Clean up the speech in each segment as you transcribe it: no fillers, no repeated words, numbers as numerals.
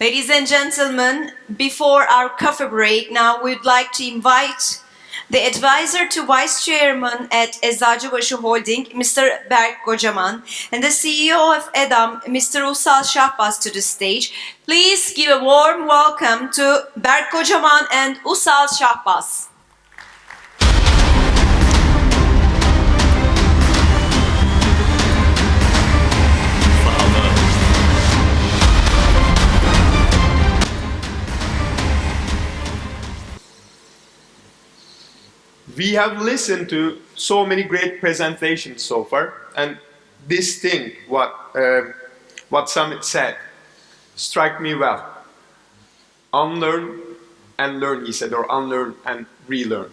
Ladies and gentlemen, before our coffee break, now we'd like to invite the advisor to Vice Chairman at Eczacibasi Holding, Mr. Berk Kocaman, and the CEO of EDAM, Mr. Ussal Şahbaz, to the stage. Please give a warm welcome to Berk Kocaman and Ussal Şahbaz. We have listened to so many great presentations so far, and this thing, what Summit said, struck me well. Unlearn and learn, he said, or unlearn and relearn.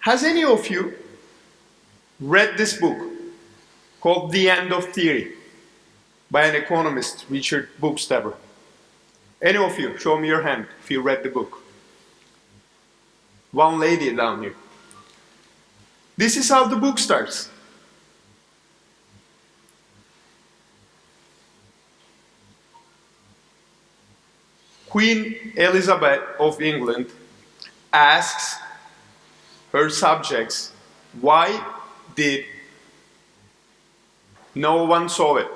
Has any of you read this book called The End of Theory by an economist, Richard Bookstaber? Any of you, show me your hand if you read the book. One lady down here. This is how the book starts. Queen Elizabeth of England asks her subjects, why did no one solve it?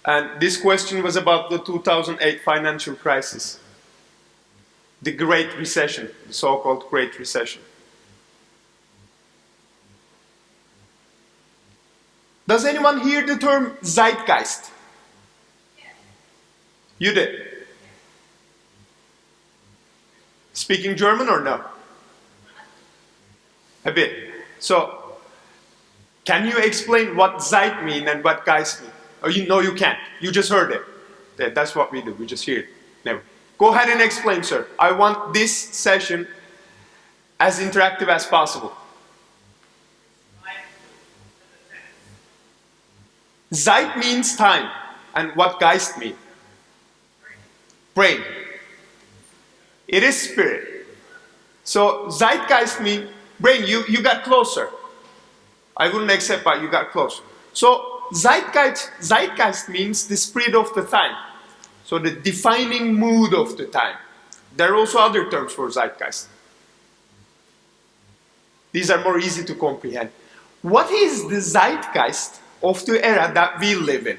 And this question was about the 2008 financial crisis. The Great Recession, the so-called Great Recession. Does anyone hear the term Zeitgeist? You did. Speaking German or no? A bit. So, can you explain what Zeit mean and what Geist mean? Oh, no, you can't. You just heard it. That's what we do. We just hear it. Never. Go ahead and explain, sir. I want this session as interactive as possible. Zeit means time. And what Geist mean? Brain. It is spirit. So Zeitgeist means brain. You got closer. I wouldn't accept, but you got close. So Zeitgeist means the spirit of the time. So the defining mood of the time. There are also other terms for Zeitgeist. These are more easy to comprehend. What is the Zeitgeist of the era that we live in?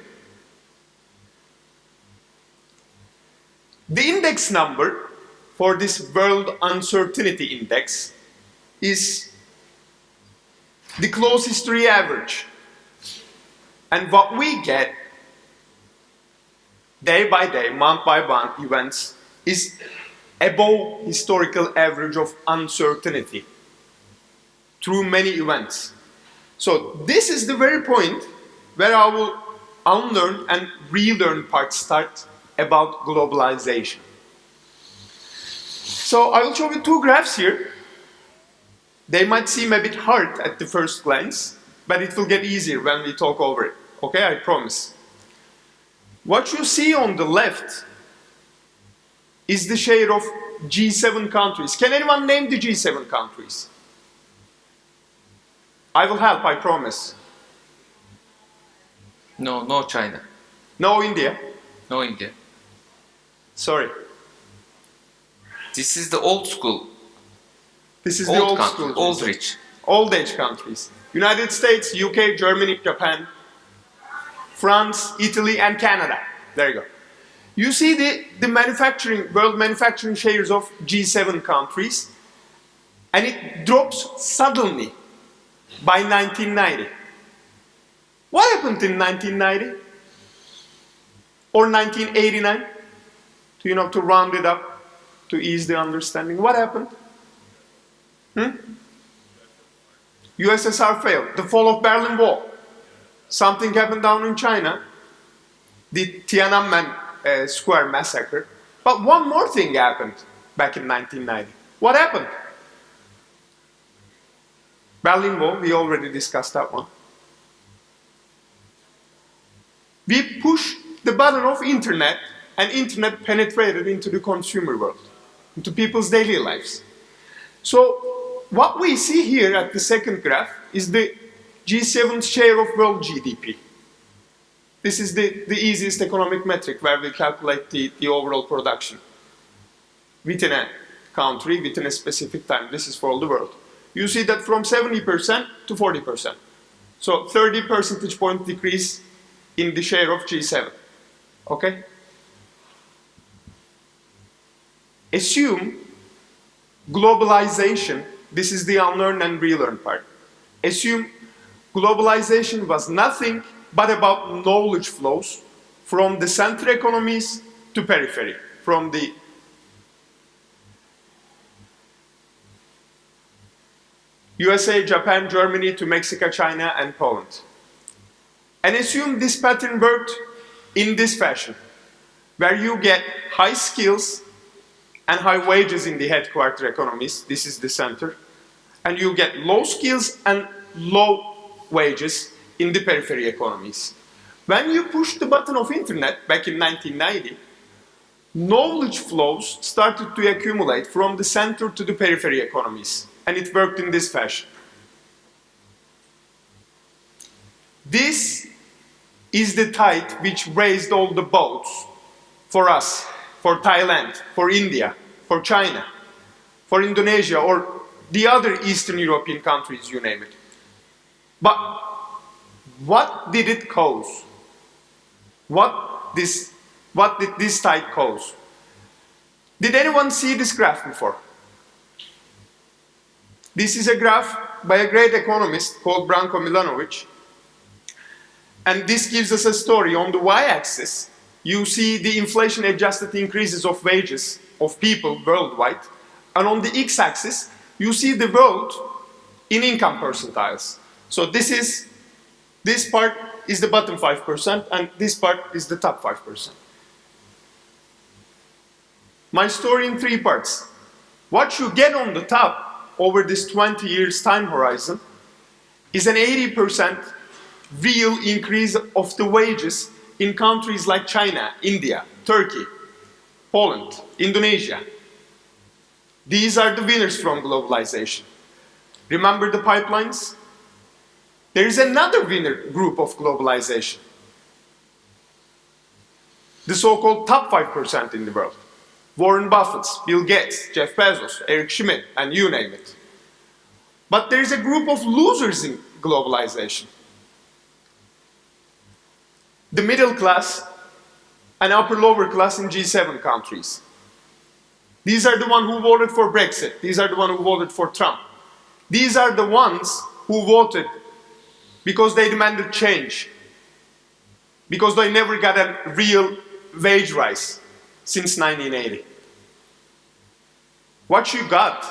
The index number for this World Uncertainty Index is the close history average. And what we get day by day, month by month events is above historical average of uncertainty through many events. So this is the very point where our unlearn and relearn part starts about globalization. So I will show you two graphs here. They might seem a bit hard at the first glance, but it will get easier when we talk over it. Okay, I promise. What you see on the left is the share of G7 countries. Can anyone name the G7 countries? I will help, I promise. No China. No India. No India. Sorry. This is the old school. This is the old country, school. old rich. Old age countries. United States, UK, Germany, Japan, France, Italy, and Canada. There you go. You see the world manufacturing shares of G7 countries, and it drops suddenly by 1990. What happened in 1990? Or 1989? To round it up, to ease the understanding. What happened? USSR failed. The fall of Berlin Wall. Something happened down in China, the Tiananmen Square massacre. But one more thing happened back in 1990. What happened? Berlin Wall, we already discussed that one. We pushed the button of internet, and internet penetrated into the consumer world, into people's daily lives. So what we see here at the second graph is the G7's share of world GDP. This is the easiest economic metric where we calculate the overall production within a country, within a specific time. This is for all the world. You see that from 70% to 40%. So 30 percentage point decrease in the share of G7. Okay? Assume globalization, this is the unlearned and relearned part. Assume globalization was nothing but about knowledge flows from the center economies to periphery, from the USA, Japan, Germany to Mexico, China, and Poland. And assume this pattern worked in this fashion, where you get high skills and high wages in the headquarter economies, this is the center, and you get low skills and low wages in the periphery economies. When you push the button of internet back in 1990, knowledge flows started to accumulate from the center to the periphery economies, and it worked in this fashion. This is the tide which raised all the boats for us, for Thailand, for India, for China, for Indonesia, or the other Eastern European countries, you name it. But what did it cause? What did this tide cause? Did anyone see this graph before? This is a graph by a great economist called Branko Milanovic. And this gives us a story. On the y-axis, you see the inflation-adjusted increases of wages of people worldwide. And on the x-axis, you see the world in income percentiles. So this part is the bottom 5%, and this part is the top 5%. My story in 3 parts. What you get on the top over this 20 years time horizon is an 80% real increase of the wages in countries like China, India, Turkey, Poland, Indonesia. These are the winners from globalization. Remember the pipelines? There is another winner group of globalization. The so-called top 5% in the world. Warren Buffett, Bill Gates, Jeff Bezos, Eric Schmidt, and you name it. But there is a group of losers in globalization. The middle class and upper-lower class in G7 countries. These are the ones who voted for Brexit. These are the ones who voted for Trump. These are the ones who voted because they demanded change. Because they never got a real wage rise since 1980. What you got?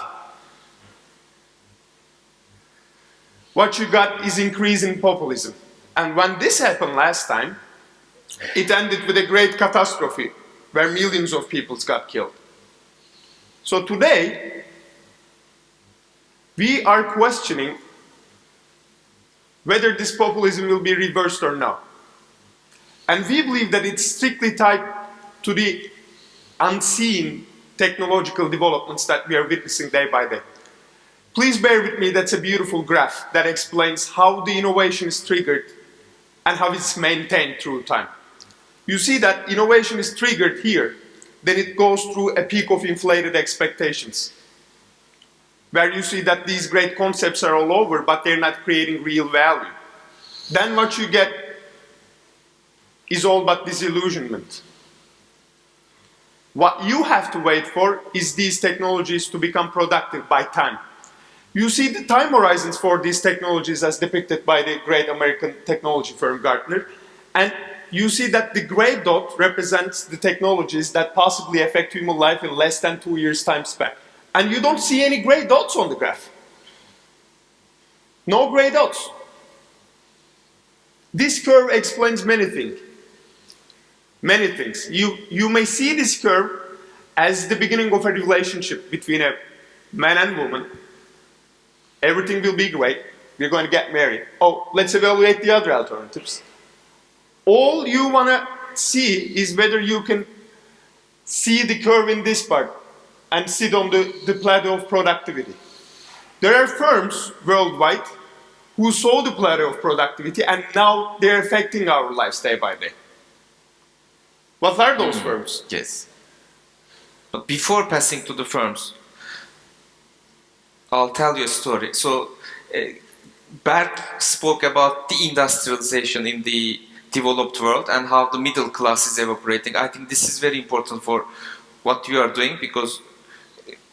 What you got is increase in populism. And when this happened last time, it ended with a great catastrophe where millions of people got killed. So today, we are questioning whether this populism will be reversed or not. And we believe that it's strictly tied to the unseen technological developments that we are witnessing day by day. Please bear with me, that's a beautiful graph that explains how the innovation is triggered and how it's maintained through time. You see that innovation is triggered here, then it goes through a peak of inflated expectations, where you see that these great concepts are all over, but they're not creating real value. Then what you get is all but disillusionment. What you have to wait for is these technologies to become productive by time. You see the time horizons for these technologies as depicted by the great American technology firm Gartner, and you see that the gray dot represents the technologies that possibly affect human life in less than 2 years' time span. And you don't see any gray dots on the graph. No gray dots. This curve explains many things. Many things. You may see this curve as the beginning of a relationship between a man and woman. Everything will be great. We're going to get married. Oh, let's evaluate the other alternatives. All you want to see is whether you can see the curve in this part and sit on the plateau of productivity. There are firms worldwide who saw the plateau of productivity and now they're affecting our lives day by day. What are those firms? Yes. But before passing to the firms, I'll tell you a story. So, Berk spoke about deindustrialization in the developed world and how the middle class is evaporating. I think this is very important for what you are doing, because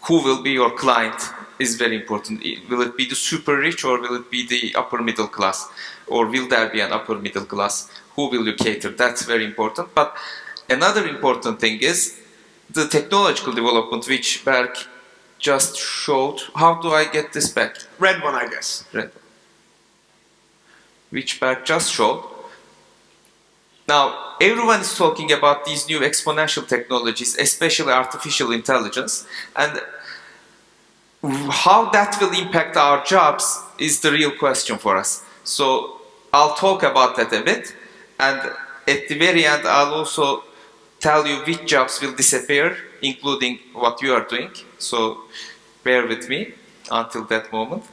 who will be your client is very important. Will it be the super rich, or will it be the upper middle class? Or will there be an upper middle class? Who will you cater? That's very important. But another important thing is the technological development, which Berk just showed. How do I get this back? Red one, I guess. Red one. Which Berk just showed. Now, everyone is talking about these new exponential technologies, especially artificial intelligence, and how that will impact our jobs is the real question for us. So, I'll talk about that a bit, and at the very end, I'll also tell you which jobs will disappear, including what you are doing. So, bear with me until that moment.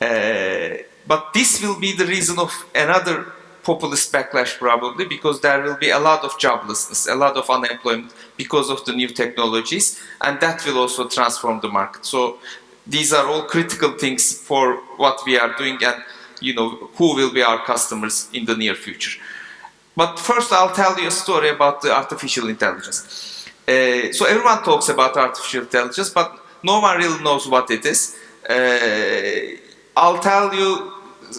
But this will be the reason of another populist backlash probably, because there will be a lot of joblessness, a lot of unemployment because of the new technologies, and that will also transform the market. So these are all critical things for what we are doing, and who will be our customers in the near future. But first I'll tell you a story about the artificial intelligence. So everyone talks about artificial intelligence, but no one really knows what it is. I'll tell you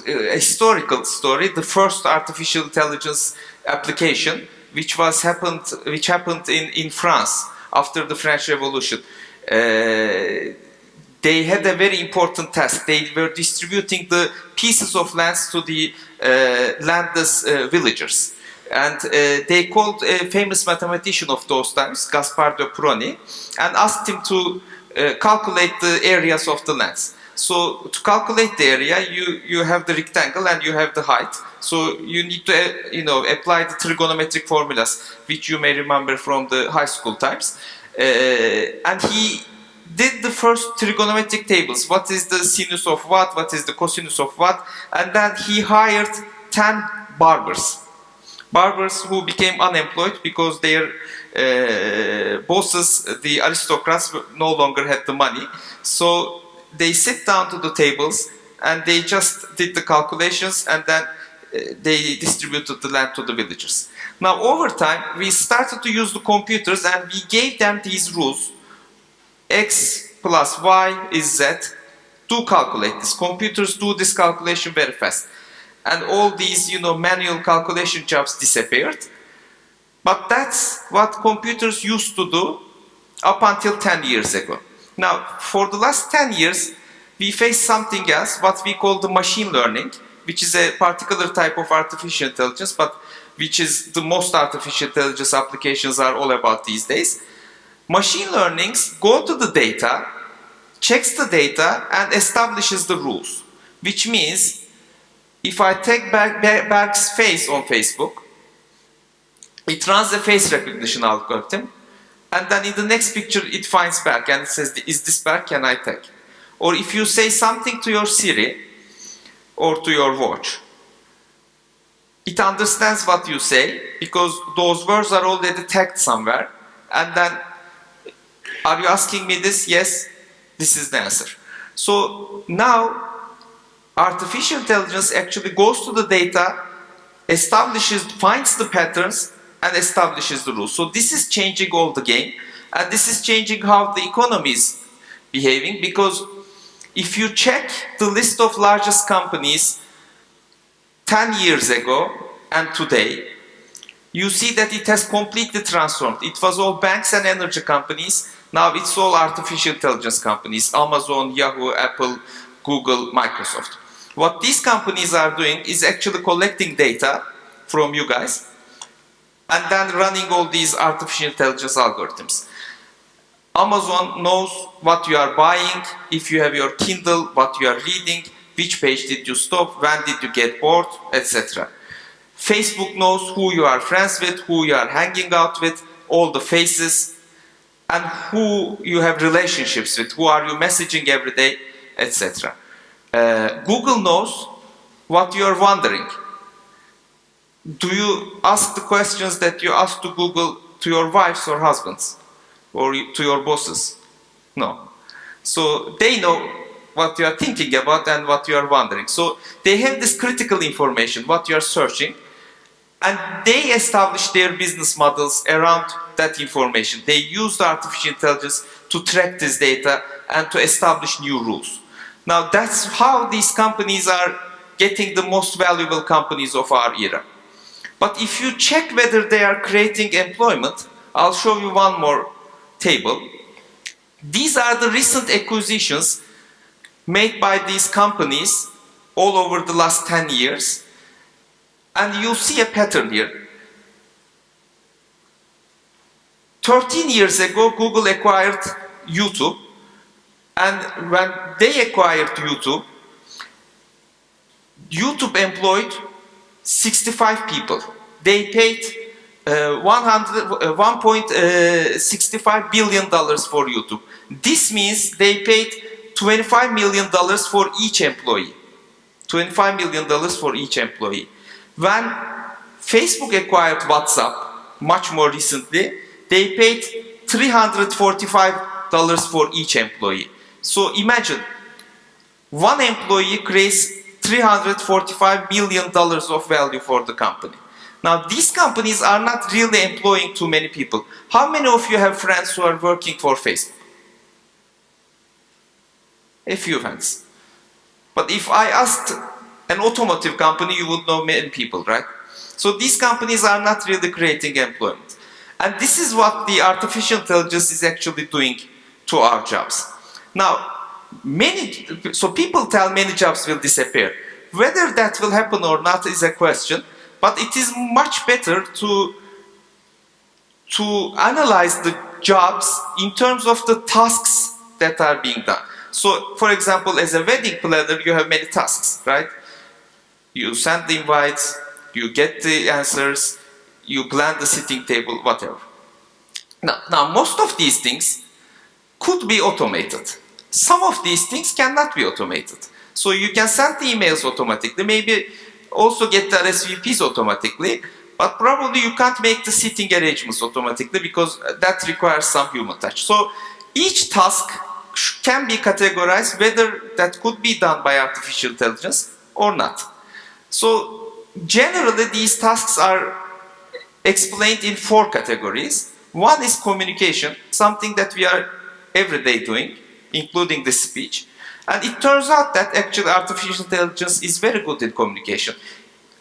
a historical story. The first artificial intelligence application, which happened in France after the French Revolution. They had a very important task. They were distributing the pieces of lands to the landless villagers. And they called a famous mathematician of those times, Gaspard de Prony, and asked him to calculate the areas of the lands. So to calculate the area, you have the rectangle and you have the height. So you need to apply the trigonometric formulas, which you may remember from the high school times. And he did the first trigonometric tables. What is the sinus of what? What is the cosinus of what? And then he hired 10 barbers. Barbers who became unemployed because their bosses, the aristocrats, no longer had the money. So they sit down to the tables and they just did the calculations, and then they distributed the land to the villagers. Now over time we started to use the computers and we gave them these rules. X plus Y is Z. Do calculate this. Computers do this calculation very fast. And all these manual calculation jobs disappeared. But that's what computers used to do up until 10 years ago. Now, for the last 10 years, we face something else, what we call the machine learning, which is a particular type of artificial intelligence, but which is the most artificial intelligence applications are all about these days. Machine learnings go to the data, checks the data, and establishes the rules. Which means, if I take Berk's face on Facebook, it runs a face recognition algorithm, and then in the next picture it finds Berk and it says, is this Berk, can I tag? Or if you say something to your Siri or to your watch, it understands what you say because those words are already tagged somewhere, and then, are you asking me this? Yes, this is the answer. So now artificial intelligence actually goes to the data, finds the patterns, and establishes the rules. So this is changing all the game, and this is changing how the economy is behaving, because if you check the list of largest companies 10 years ago and today, you see that it has completely transformed. It was all banks and energy companies, now it's all artificial intelligence companies, Amazon, Yahoo, Apple, Google, Microsoft. What these companies are doing is actually collecting data from you guys, and then running all these artificial intelligence algorithms. Amazon knows what you are buying, if you have your Kindle, what you are reading, which page did you stop, when did you get bored, etc. Facebook knows who you are friends with, who you are hanging out with, all the faces, and who you have relationships with, who are you messaging every day, etc. Google knows what you are wondering. Do you ask the questions that you ask to Google to your wives or husbands? Or to your bosses? No. So they know what you are thinking about and what you are wondering. So they have this critical information, what you are searching, and they establish their business models around that information. They use the artificial intelligence to track this data and to establish new rules. Now that's how these companies are getting the most valuable companies of our era. But if you check whether they are creating employment, I'll show you one more table. These are the recent acquisitions made by these companies all over the last 10 years. And you'll see a pattern here. 13 years ago, Google acquired YouTube. And when they acquired YouTube, YouTube employed 65 people. They paid $1.65 billion for YouTube. This means they paid $25 million for each employee. $25 million for each employee. When Facebook acquired WhatsApp, much more recently, they paid $345 for each employee. So imagine, one employee creates $345 million of value for the company. Now, these companies are not really employing too many people. How many of you have friends who are working for Facebook? A few hands. But if I asked an automotive company, you would know many people, right? So these companies are not really creating employment. And this is what the artificial intelligence is actually doing to our jobs. Now, so people tell many jobs will disappear. Whether that will happen or not is a question, but it is much better to analyze the jobs in terms of the tasks that are being done. So, for example, as a wedding planner, you have many tasks, right? You send the invites, you get the answers, you plan the sitting table, whatever. Now, most of these things could be automated. Some of these things cannot be automated. So you can send the emails automatically, maybe also get the RSVPs automatically, but probably you can't make the sitting arrangements automatically because that requires some human touch. So each task can be categorized whether that could be done by artificial intelligence or not. So generally these tasks are explained in 4 categories. One is communication, something that we are every day doing, including the speech. And it turns out that actually artificial intelligence is very good in communication.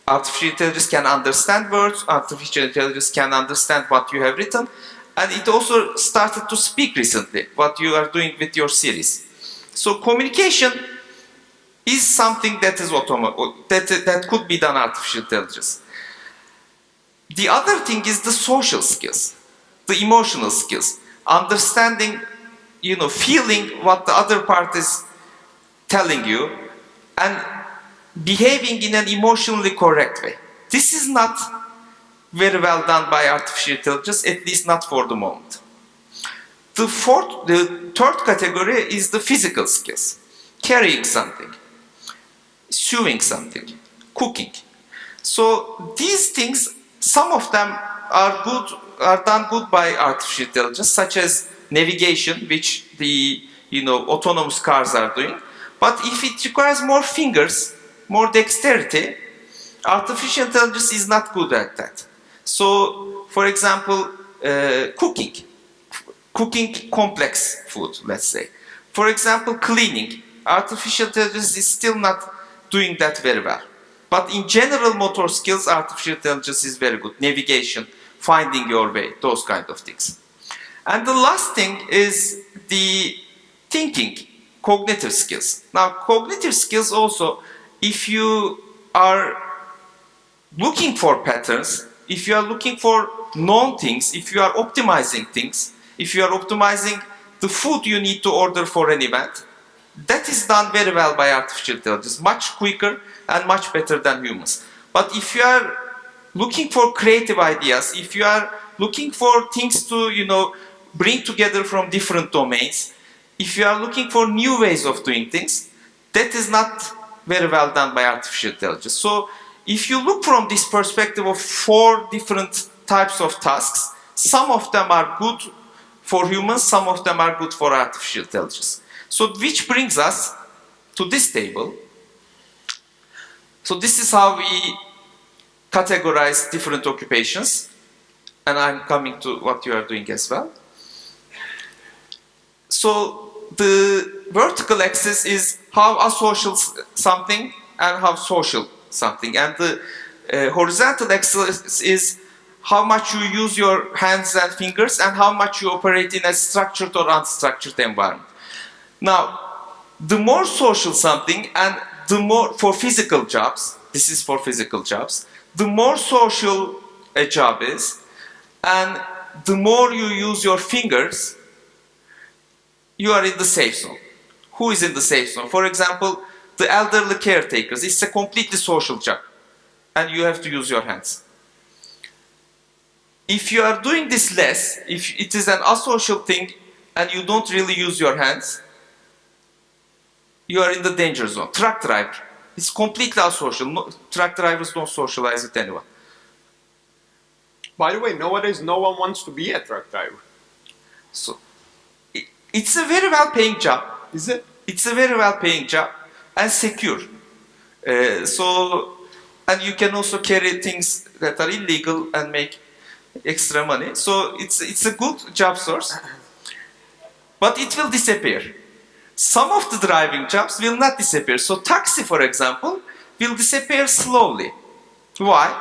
Artificial intelligence can understand words, artificial intelligence can understand what you have written, and it also started to speak recently, what you are doing with your series. So communication is something that is that could be done artificial intelligence. The other thing is the social skills, the emotional skills, understanding, feeling what the other part is telling you and behaving in an emotionally correct way. This is not very well done by artificial intelligence, at least not for the moment. The third category is the physical skills. Carrying something, sewing something, cooking. So these things, some of them are done good by artificial intelligence, such as navigation, which the autonomous cars are doing. But if it requires more fingers, more dexterity, artificial intelligence is not good at that. So, for example, cooking complex food, let's say. For example, cleaning. Artificial intelligence is still not doing that very well. But in general motor skills, artificial intelligence is very good. Navigation, finding your way, those kind of things. And the last thing is the thinking, cognitive skills. Now, cognitive skills also, if you are looking for patterns, if you are looking for known things, if you are optimizing things, if you are optimizing the food you need to order for an event, that is done very well by artificial intelligence, much quicker and much better than humans. But if you are looking for creative ideas, if you are looking for things to, bring together from different domains, if you are looking for new ways of doing things, that is not very well done by artificial intelligence. So if you look from this perspective of 4 different types of tasks, some of them are good for humans, some of them are good for artificial intelligence. So which brings us to this table. So this is how we categorize different occupations. And I'm coming to what you are doing as well. So the vertical axis is how asocial something and how social something. And the horizontal axis is how much you use your hands and fingers and how much you operate in a structured or unstructured environment. Now, the more social something and the more, for physical jobs, this is for physical jobs, the more social a job is and the more you use your fingers, you are in the safe zone. Who is in the safe zone? For example, the elderly caretakers. It's a completely social job and you have to use your hands. If you are doing this less, if it is an asocial thing and you don't really use your hands, you are in the danger zone. Truck driver. It's completely asocial. No, truck drivers don't socialize with anyone. By the way, nowadays no one wants to be a truck driver. So, it's a very well-paying job. Is it? It's a very well-paying job and secure. And you can also carry things that are illegal and make extra money. So it's a good job source. But it will disappear. Some of the driving jobs will not disappear. So taxi, for example, will disappear slowly. Why?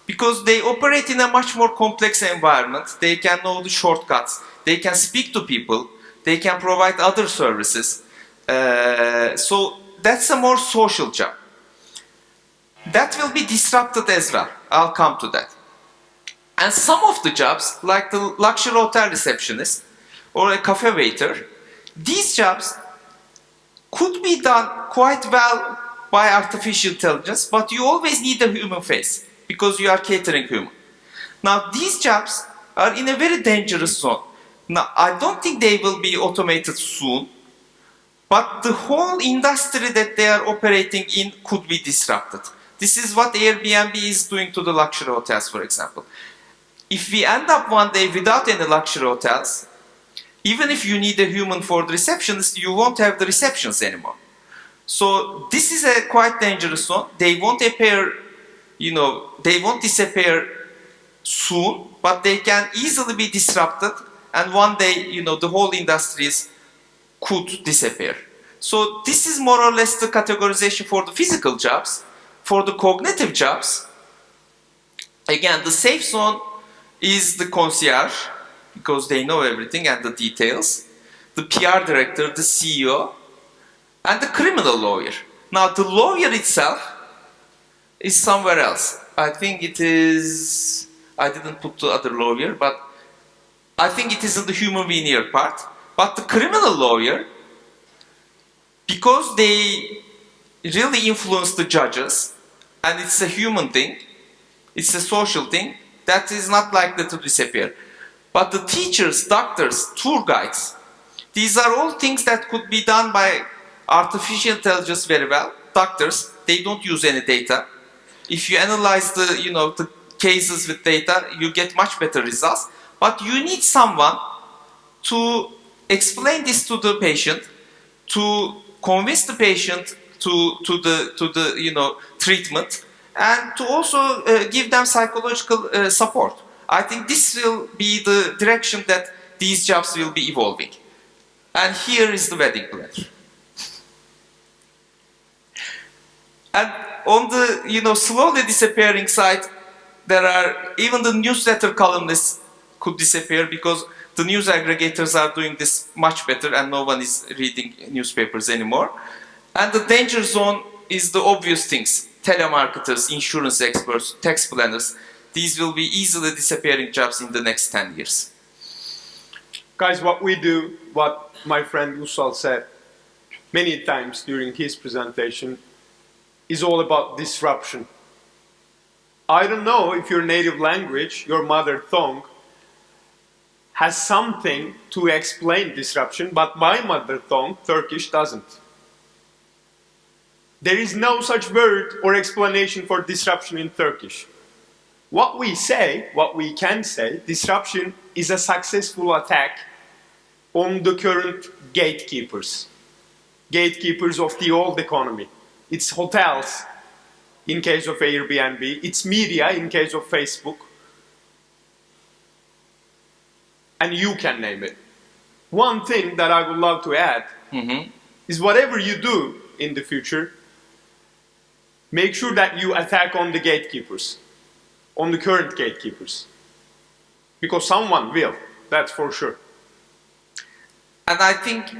Because they operate in a much more complex environment. They can know the shortcuts. They can speak to people. They can provide other services. So that's a more social job. That will be disrupted as well. I'll come to that. And some of the jobs, like the luxury hotel receptionist or a cafe waiter, these jobs could be done quite well by artificial intelligence, but you always need a human face because you are catering human. Now, these jobs are in a very dangerous zone. Now, I don't think they will be automated soon, but the whole industry that they are operating in could be disrupted. This is what Airbnb is doing to the luxury hotels, for example. If we end up one day without any luxury hotels, even if you need a human for the receptionist, you won't have the receptions anymore. So this is a quite dangerous zone. They won't appear, they won't disappear soon, but they can easily be disrupted. And one day, the whole industries could disappear. So this is more or less the categorization for the physical jobs. For the cognitive jobs, again, the safe zone is the concierge, because they know everything and the details, the PR director, the CEO, and the criminal lawyer. Now, the lawyer itself is somewhere else. I think it is, I didn't put the other lawyer, but I think it is in the human veneer part. But the criminal lawyer, because they really influence the judges, and it's a human thing, it's a social thing, that is not likely to disappear. But the teachers, doctors, tour guides, these are all things that could be done by artificial intelligence very well. Doctors, they don't use any data. If you analyze the cases with data, you get much better results. But you need someone to explain this to the patient, to convince the patient to the treatment, and to also give them psychological support. I think this will be the direction that these jobs will be evolving. And here is the wedding planner. And on the slowly disappearing side, there are even the newsletter columnists could disappear because the news aggregators are doing this much better and no one is reading newspapers anymore. And the danger zone is the obvious things. Telemarketers, insurance experts, tax planners. These will be easily disappearing jobs in the next 10 years. Guys, what we do, what my friend Ussal said many times during his presentation, is all about disruption. I don't know if your native language, your mother tongue, has something to explain disruption, but my mother tongue, Turkish, doesn't. There is no such word or explanation for disruption in Turkish. What we can say, disruption is a successful attack on the current gatekeepers. Gatekeepers of the old economy. It's hotels, in case of Airbnb. It's media, in case of Facebook. And you can name it. One thing that I would love to add is whatever you do in the future, make sure that you attack on the gatekeepers, on the current gatekeepers. Because someone will, that's for sure. And I think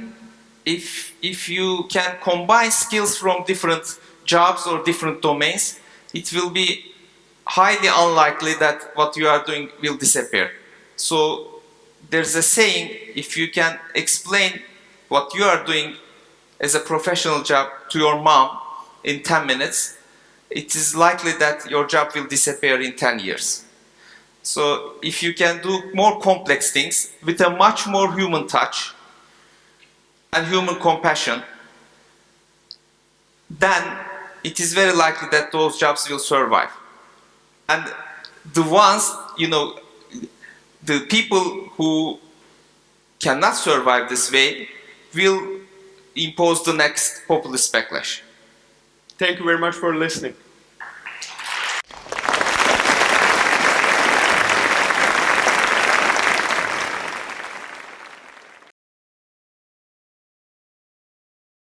if you can combine skills from different jobs or different domains, it will be highly unlikely that what you are doing will disappear. So there's a saying, if you can explain what you are doing as a professional job to your mom in 10 minutes, it is likely that your job will disappear in 10 years. So if you can do more complex things with a much more human touch and human compassion, then it is very likely that those jobs will survive. And the ones, the people who cannot survive this way will impose the next populist backlash. Thank you very much for listening.